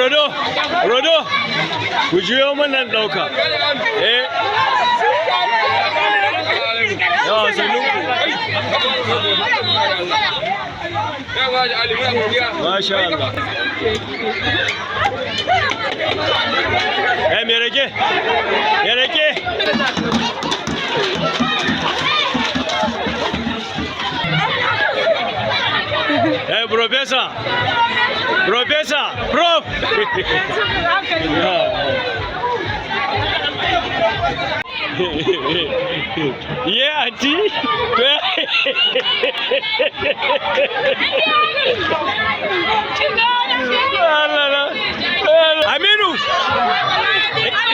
Rodo, ku juyo mana ɗauka. Yawa sannu ku. Masha Allah. Me rage? Me rage? Professor! Professor! Prof! Yeah, auntie. Aminu!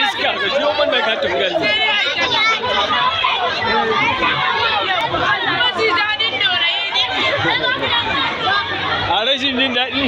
Iska, ka ciwo man da ka tafi a rashin jin daɗi.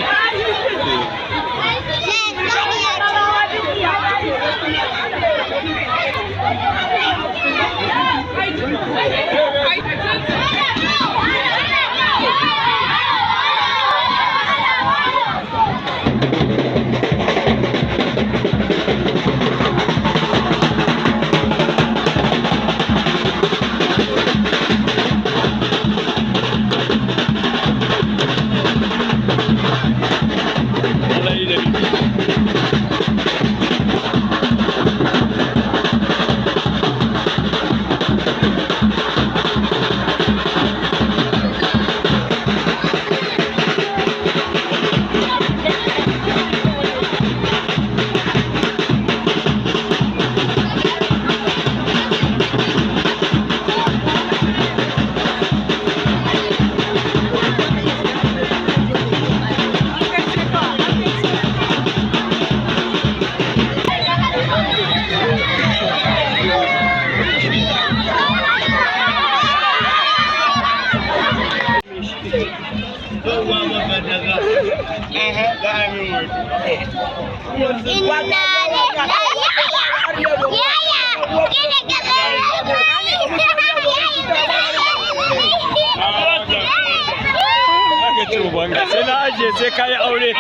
Sai na ajiye sai ka yi aure.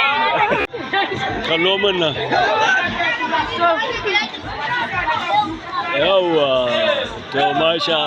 Kallo min nan. Yawwa, to masha.